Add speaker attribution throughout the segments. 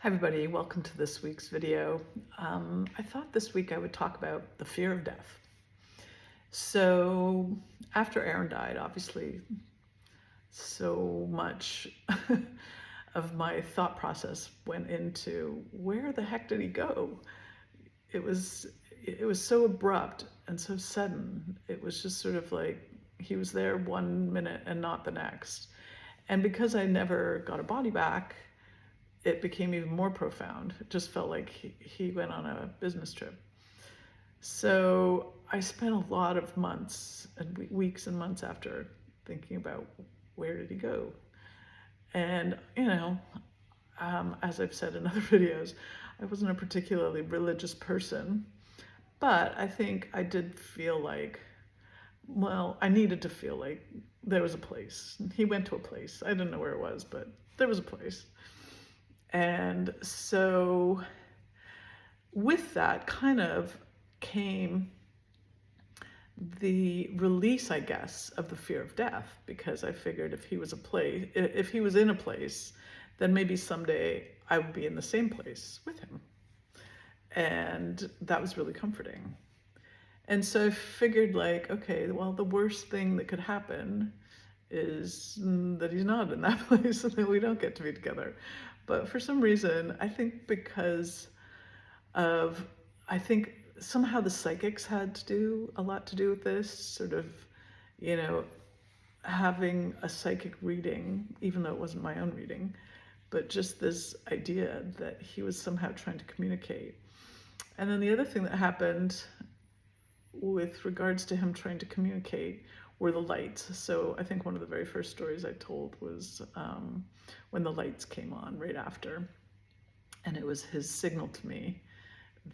Speaker 1: Hi everybody, welcome to this week's video. I thought this week I would talk about the fear of death. So after Arron died, obviously so much of my thought process went into where the heck did he go? It was so abrupt and so sudden. It was just sort of like he was there 1 minute and not the next. And because I never got a body back, it became even more profound. It just felt like he went on a business trip. So I spent a lot of months and weeks and months after thinking about where did he go? And, as I've said in other videos, I wasn't a particularly religious person, but I think I did feel like, I needed to feel like there was a place. He went to a place. I didn't know where it was, but there was a place. And so with that kind of came the release, I guess, of the fear of death, because I figured if he was in a place, then maybe someday I would be in the same place with him. And that was really comforting. And so I figured, like, okay, well, the worst thing that could happen is that he's not in that place and that we don't get to be together. But for some reason, I think I think somehow the psychics had a lot to do with this, sort of, having a psychic reading, even though it wasn't my own reading, but just this idea that he was somehow trying to communicate. And then the other thing that happened with regards to him trying to communicate were the lights. So I think one of the very first stories I told was when the lights came on right after. And it was his signal to me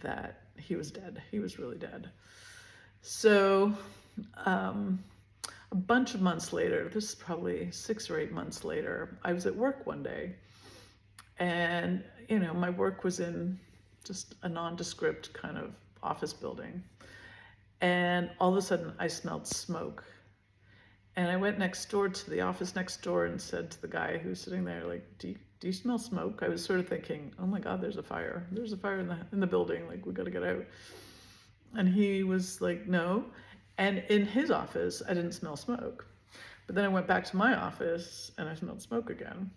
Speaker 1: that he was dead. He was really dead. So a bunch of months later, this is probably 6 or 8 months later, I was at work one day. And, my work was in just a nondescript kind of office building. And all of a sudden I smelled smoke. And I went next door to the office next door and said to the guy who was sitting there, like, do you smell smoke? I was sort of thinking, oh my God, there's a fire. There's a fire in the building. Like, we got to get out. And he was like, no. And in his office, I didn't smell smoke. But then I went back to my office and I smelled smoke again.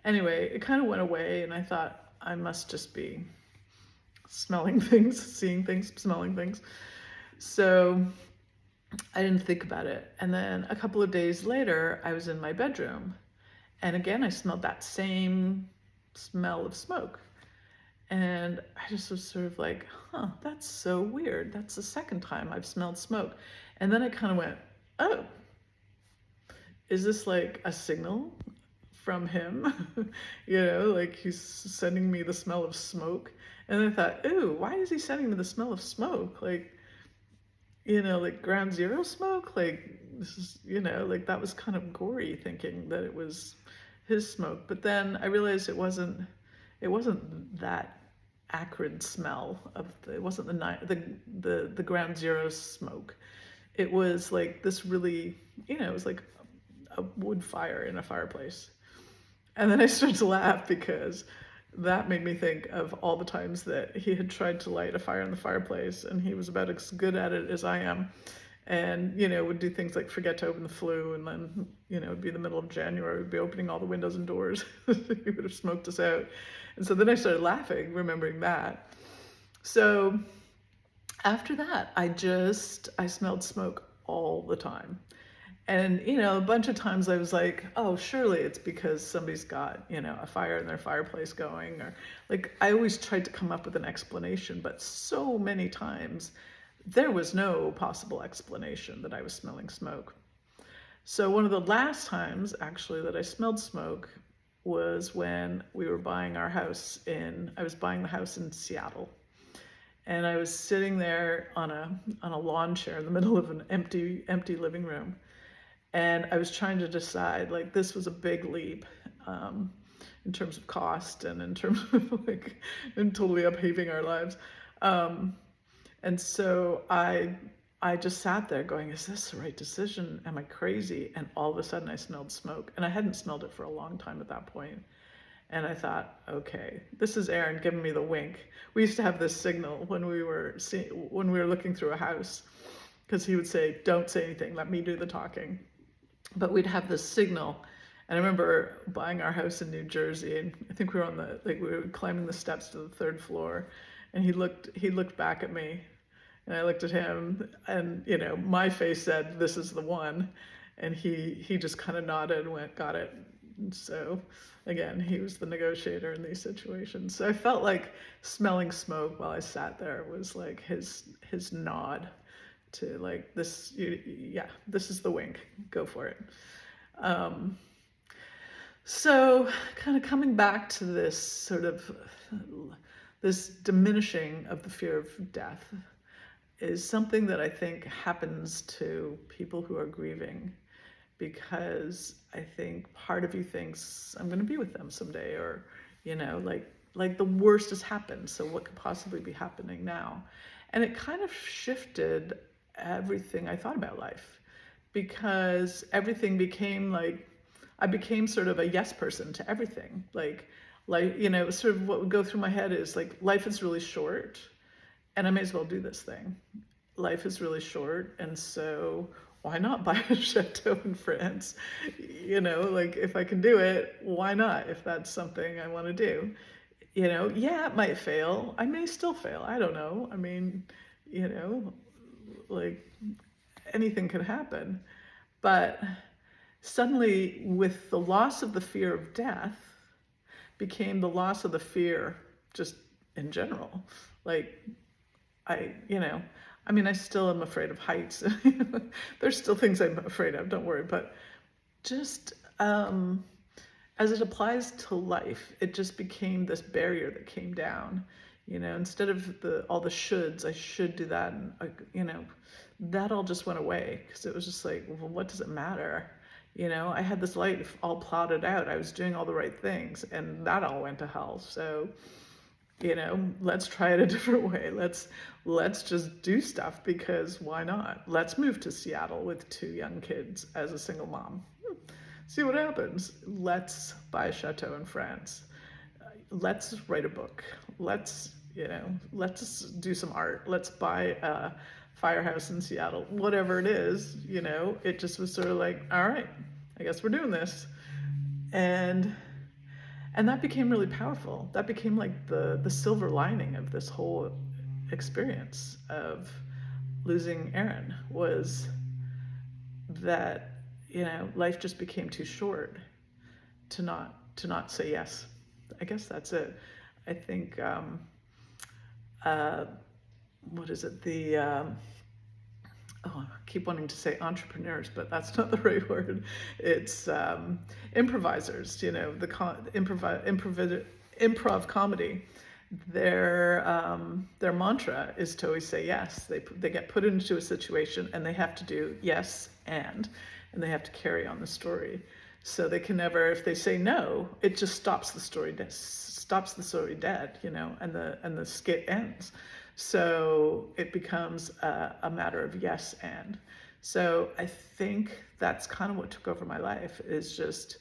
Speaker 1: Anyway, it kind of went away and I thought I must just be smelling things, seeing things, smelling things. So I didn't think about it. And then a couple of days later, I was in my bedroom. And again, I smelled that same smell of smoke. And I just was sort of like, that's so weird. That's the second time I've smelled smoke. And then I kind of went, oh, is this like a signal from him? Like he's sending me the smell of smoke. And I thought, ooh, why is he sending me the smell of smoke? Like, like ground zero smoke, like this is, like that was kind of gory, thinking that it was his smoke. But then I realized it wasn't that acrid smell it wasn't the ground zero smoke. It was like this really, it was like a wood fire in a fireplace. And then I started to laugh because that made me think of all the times that he had tried to light a fire in the fireplace and he was about as good at it as I am. And, would do things like forget to open the flue, and then, it'd be the middle of January, we'd be opening all the windows and doors. He would have smoked us out. And so then I started laughing, remembering that. So after that, I smelled smoke all the time. And, a bunch of times I was like, oh, surely it's because somebody's got, a fire in their fireplace going, or like, I always tried to come up with an explanation, but so many times there was no possible explanation that I was smelling smoke. So one of the last times actually that I smelled smoke was when we were buying I was buying the house in Seattle. And I was sitting there on a lawn chair in the middle of an empty living room. And I was trying to decide, like, this was a big leap in terms of cost and in terms of and totally upheaving our lives. And so I just sat there going, is this the right decision? Am I crazy? And all of a sudden I smelled smoke, and I hadn't smelled it for a long time at that point. And I thought, okay, this is Arron giving me the wink. We used to have this signal when when we were looking through a house, because he would say, "Don't say anything. Let me do the talking." But we'd have this signal. And I remember buying our house in New Jersey, and I think we were we were climbing the steps to the third floor, and he looked back at me, and I looked at him, and my face said, "This is the one," and he just kind of nodded and went, "Got it." And so again, he was the negotiator in these situations. So I felt like smelling smoke while I sat there was like his nod to like this. Yeah, this is the wink. Go for it. So kind of coming back to this sort of this diminishing of the fear of death is something that I think happens to people who are grieving, because I think part of you thinks I'm going to be with them someday, or like the worst has happened, so what could possibly be happening now? And it kind of shifted everything I thought about life, because everything became like I became sort of a yes person to everything. Like sort of what would go through my head is like, life is really short, and I may as well do this thing. Life is really short, and so why not buy a chateau in France? Like if I can do it, why not? If that's something I want to do, yeah, it might fail. I may still fail. I don't know. I mean, like anything could happen. But suddenly, with the loss of the fear of death, became the loss of the fear just in general. Like, I still am afraid of heights. There's still things I'm afraid of, don't worry. But just as it applies to life, it just became this barrier that came down. Instead of all the shoulds, I should do that, and that all just went away, because it was just like, well, what does it matter? I had this life all plotted out. I was doing all the right things, and that all went to hell. So, let's try it a different way. Let's just do stuff, because why not? Let's move to Seattle with 2 young kids as a single mom. See what happens. Let's buy a chateau in France. Let's write a book. Let's do some art. Let's buy a firehouse in Seattle. Whatever it is, it just was sort of like, all right, I guess we're doing this. And that became really powerful. That became like the silver lining of this whole experience of losing Arron, was that life just became too short to not say yes. I guess that's it. I think what is it? I keep wanting to say entrepreneurs, but that's not the right word. It's improvisers. Improv comedy. Their mantra is to always say yes. They get put into a situation and they have to do yes and they have to carry on the story. So they can never, if they say no, it just stops the story dead, and the skit ends. So it becomes a matter of yes and. So I think that's kind of what took over my life, is just,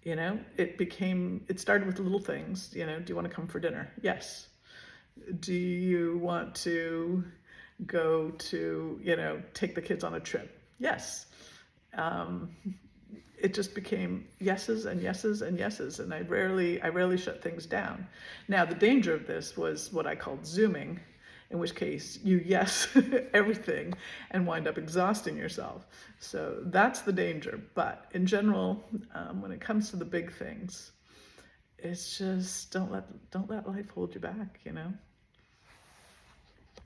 Speaker 1: it started with little things. Do you want to come for dinner? Yes. Do you want to go to, take the kids on a trip? Yes. It just became yeses and yeses and yeses, and I rarely shut things down. Now, the danger of this was what I called zooming, in which case you yes everything and wind up exhausting yourself. So that's the danger. But in general, when it comes to the big things, it's just don't let life hold you back,